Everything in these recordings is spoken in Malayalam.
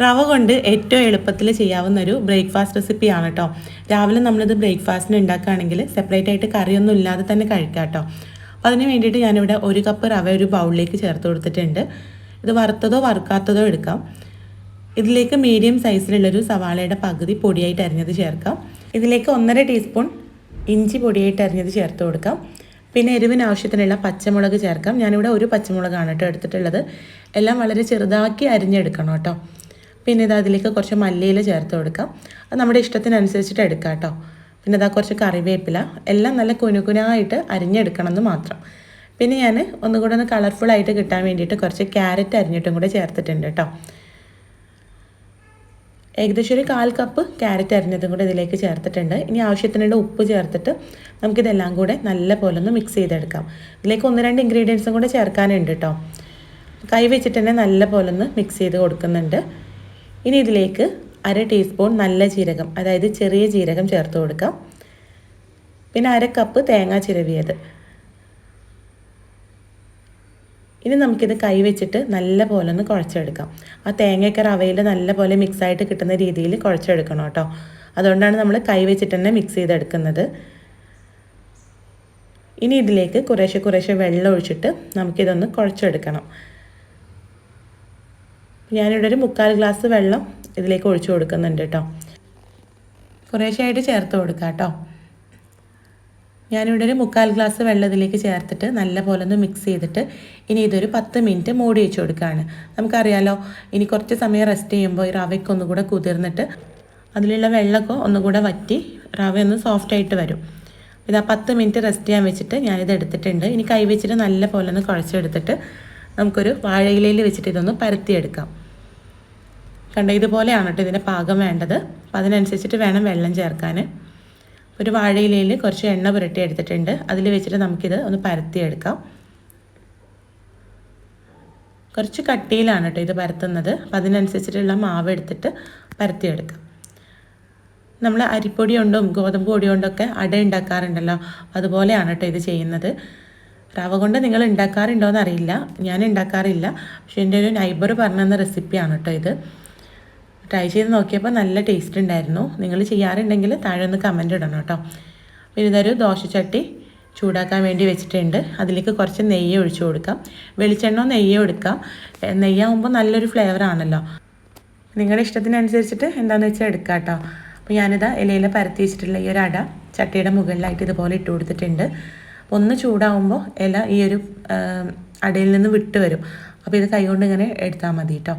റവ കൊണ്ട് ഏറ്റവും എളുപ്പത്തിൽ ചെയ്യാവുന്ന ഒരു ബ്രേക്ക്ഫാസ്റ്റ് റെസിപ്പിയാണ് കേട്ടോ. രാവിലെ നമ്മളിത് ബ്രേക്ക്ഫാസ്റ്റിന് ഉണ്ടാക്കുകയാണെങ്കിൽ സെപ്പറേറ്റ് ആയിട്ട് കറിയൊന്നും ഇല്ലാതെ തന്നെ കഴിക്കാം കേട്ടോ. അപ്പോൾ അതിന് വേണ്ടിയിട്ട് ഞാനിവിടെ 1 കപ്പ് റവ ഒരു ബൗളിലേക്ക് ചേർത്ത് കൊടുത്തിട്ടുണ്ട്. ഇത് വറുത്തതോ വറുക്കാത്തതോ എടുക്കാം. ഇതിലേക്ക് മീഡിയം സൈസിലുള്ളൊരു സവാളയുടെ പകുതി പൊടിയായിട്ട് അരിഞ്ഞത് ചേർക്കാം. ഇതിലേക്ക് 1.5 ടീസ്പൂൺ ഇഞ്ചി പൊടിയായിട്ട് അരിഞ്ഞത് ചേർത്ത് കൊടുക്കാം. പിന്നെ എരിവിന് ആവശ്യത്തിനുള്ള പച്ചമുളക് ചേർക്കാം. ഞാനിവിടെ 1 പച്ചമുളകാണ് കേട്ടോ എടുത്തിട്ടുള്ളത്. എല്ലാം വളരെ ചെറുതാക്കി അരിഞ്ഞെടുക്കണം കേട്ടോ. പിന്നെ ഇത് അതിലേക്ക് കുറച്ച് മല്ലിയില ചേർത്ത് കൊടുക്കാം. അത് നമ്മുടെ ഇഷ്ടത്തിനനുസരിച്ചിട്ട് എടുക്കാം കേട്ടോ. പിന്നെ ഇതാ കുറച്ച് കറിവേപ്പില, എല്ലാം നല്ല കുനുകുനായിട്ട് അരിഞ്ഞെടുക്കണം എന്ന് മാത്രം. പിന്നെ ഞാൻ ഒന്നുകൂടെ ഒന്ന് കളർഫുള്ളായിട്ട് കിട്ടാൻ വേണ്ടിയിട്ട് കുറച്ച് ക്യാരറ്റ് അരിഞ്ഞിട്ടും കൂടെ ചേർത്തിട്ടുണ്ട് കേട്ടോ. ഏകദേശം ഒരു 1/4 കപ്പ് ക്യാരറ്റ് അരിഞ്ഞതും കൂടെ ഇതിലേക്ക് ചേർത്തിട്ടുണ്ട്. ഇനി ആവശ്യത്തിനുള്ള ഉപ്പ് ചേർത്തിട്ട് നമുക്കിതെല്ലാം കൂടെ നല്ല പോലെ ഒന്ന് മിക്സ് ചെയ്തെടുക്കാം. ഇതിലേക്ക് 1-2 ഇൻഗ്രീഡിയൻസും കൂടെ ചേർക്കാനുണ്ട് കേട്ടോ. കൈ വെച്ചിട്ട് തന്നെ നല്ല പോലെ ഒന്ന് മിക്സ് ചെയ്ത് കൊടുക്കുന്നുണ്ട്. ഇനി ഇതിലേക്ക് 1/2 ടീസ്പൂൺ നല്ല ജീരകം, അതായത് ചെറിയ ജീരകം ചേർത്ത് കൊടുക്കാം. പിന്നെ 1/2 കപ്പ് തേങ്ങ ചിരവിയത്. ഇനി നമുക്കിത് കൈ വെച്ചിട്ട് നല്ല പോലെ ഒന്ന് കുഴച്ചെടുക്കാം. ആ തേങ്ങയൊക്കെ റവയിൽ നല്ല പോലെ മിക്സായിട്ട് കിട്ടുന്ന രീതിയിൽ കുഴച്ചെടുക്കണം കേട്ടോ. അതുകൊണ്ടാണ് നമ്മൾ കൈ വെച്ചിട്ട് തന്നെ മിക്സ് ചെയ്തെടുക്കുന്നത്. ഇനി ഇതിലേക്ക് കുറേശ്ശെ വെള്ളം ഒഴിച്ചിട്ട് നമുക്കിതൊന്ന് കുഴച്ചെടുക്കണം. ഞാനിവിടെ ഒരു 3/4 ഗ്ലാസ് വെള്ളം ഇതിലേക്ക് ഒഴിച്ചു കൊടുക്കുന്നുണ്ട് കേട്ടോ. കുറേശ്ശെയായിട്ട് ചേർത്ത് കൊടുക്കാം കേട്ടോ. ഞാനിവിടെ ഒരു 3/4 ഗ്ലാസ് വെള്ളം ഇതിലേക്ക് ചേർത്തിട്ട് നല്ല പോലെ ഒന്ന് മിക്സ് ചെയ്തിട്ട് ഇനി ഇതൊരു 10 മിനിറ്റ് മൂടി വെച്ച് കൊടുക്കുകയാണ്. നമുക്കറിയാലോ, ഇനി കുറച്ച് സമയം റെസ്റ്റ് ചെയ്യുമ്പോൾ ഈ റവയ്ക്ക് ഒന്നുകൂടെ കുതിർന്നിട്ട് അതിലുള്ള വെള്ളമൊക്കെ ഒന്നുകൂടെ വറ്റി റവ ഒന്ന് സോഫ്റ്റായിട്ട് വരും. ഇതാ 10 മിനിറ്റ് റെസ്റ്റ് ചെയ്യാൻ വെച്ചിട്ട് ഞാനിത് എടുത്തിട്ടുണ്ട്. ഇനി കൈ വെച്ചിട്ട് നല്ല പോലെ ഒന്ന് കുഴച്ചെടുത്തിട്ട് നമുക്കൊരു വാഴയിലയിൽ വെച്ചിട്ട് ഇതൊന്ന് പരത്തിയെടുക്കാം. കണ്ട ഇതുപോലെയാണ് കേട്ടോ ഇതിൻ്റെ പാകം വേണ്ടത്. അപ്പം അതിനനുസരിച്ചിട്ട് വേണം വെള്ളം ചേർക്കാൻ. ഒരു വാഴയിലയിൽ കുറച്ച് എണ്ണ പുരട്ടി എടുത്തിട്ടുണ്ട്. അതിൽ വെച്ചിട്ട് നമുക്കിത് ഒന്ന് പരത്തിയെടുക്കാം. കുറച്ച് കട്ടിയിലാണ് കേട്ടോ ഇത് പരത്തുന്നത്. അപ്പം അതിനനുസരിച്ചിട്ടുള്ള മാവ് എടുത്തിട്ട് പരത്തിയെടുക്കാം. നമ്മൾ അരിപ്പൊടി കൊണ്ടും ഗോതമ്പ് പൊടി കൊണ്ടൊക്കെ അട ഉണ്ടാക്കാറുണ്ടല്ലോ, അതുപോലെയാണ് കേട്ടോ ഇത് ചെയ്യുന്നത്. റവ കൊണ്ട് നിങ്ങൾ ഉണ്ടാക്കാറുണ്ടോ എന്നറിയില്ല, ഞാൻ ഉണ്ടാക്കാറില്ല. പക്ഷേ എൻ്റെ ഒരു നൈബർ പറഞ്ഞ റെസിപ്പിയാണ് കേട്ടോ ഇത്. ട്രൈ ചെയ്ത് നോക്കിയപ്പോൾ നല്ല ടേസ്റ്റ് ഉണ്ടായിരുന്നു. നിങ്ങൾ ചെയ്യാറുണ്ടെങ്കിൽ താഴെ ഒന്ന് കമൻറ്റ് ഇടണം കേട്ടോ. പിന്നെ ഇതൊരു ദോശച്ചട്ടി ചൂടാക്കാൻ വേണ്ടി വെച്ചിട്ടുണ്ട്. അതിലേക്ക് കുറച്ച് നെയ്യ് ഒഴിച്ചു കൊടുക്കാം. വെളിച്ചെണ്ണോ നെയ്യോ എടുക്കാം. നെയ്യാകുമ്പോൾ നല്ലൊരു ഫ്ലേവറാണല്ലോ. നിങ്ങളുടെ ഇഷ്ടത്തിനനുസരിച്ചിട്ട് എന്താണെന്ന് വെച്ചാൽ എടുക്കാം കേട്ടോ. അപ്പോൾ ഞാനിതാ ഇലയിൽ പരത്തി വെച്ചിട്ടുള്ള ഈ ഒരു അട ചട്ടിയുടെ മുകളിലായിട്ട് ഇതുപോലെ ഇട്ട് കൊടുത്തിട്ടുണ്ട്. ഒന്ന് ചൂടാകുമ്പോൾ ഇല ഈ ഒരു അടയിൽ നിന്ന് വിട്ട് വരും. അപ്പോൾ ഇത് കൈകൊണ്ട് ഇങ്ങനെ എടുത്താൽ മതി കേട്ടോ.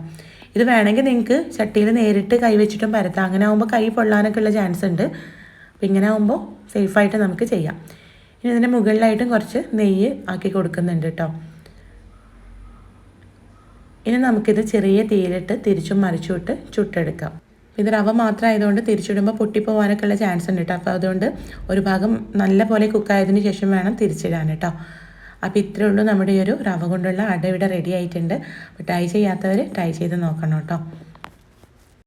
ഇത് വേണമെങ്കിൽ നിങ്ങൾക്ക് ചട്ടിയിൽ നേരിട്ട് കൈ വെച്ചിട്ടും പരത്താം. അങ്ങനെ ആകുമ്പോൾ കൈ പൊള്ളാനൊക്കെ ഉള്ള ചാൻസ് ഉണ്ട്. അപ്പോൾ ഇങ്ങനെ ആകുമ്പോൾ സേഫായിട്ട് നമുക്ക് ചെയ്യാം. ഇനി ഇതിൻ്റെ മുകളിലായിട്ടും കുറച്ച് നെയ്യ് ആക്കി കൊടുക്കുന്നുണ്ട് കേട്ടോ. ഇനി നമുക്കിത് ചെറിയ തീയിലിട്ട് തിരിച്ചും മറിച്ചും ഇട്ട് ചുട്ടെടുക്കാം. ഇത് റവ മാത്രമായതുകൊണ്ട് തിരിച്ചിടുമ്പോൾ പൊട്ടിപ്പോവാനൊക്കെ ഉള്ള ചാൻസ് ഉണ്ട് കേട്ടോ. അപ്പോൾ അതുകൊണ്ട് ഒരു ഭാഗം നല്ല പോലെ കുക്കായതിന് ശേഷം വേണം തിരിച്ചിടാൻ കേട്ടോ. അപ്പോൾ ഇത്രയേ ഉള്ളൂ, നമ്മുടെ ഈ ഒരു റവ കൊണ്ടുള്ള അട ഇവിടെ റെഡി ആയിട്ടുണ്ട്. അപ്പോൾ ട്രൈ ചെയ്യാത്തവർ ട്രൈ ചെയ്ത് നോക്കണം കേട്ടോ.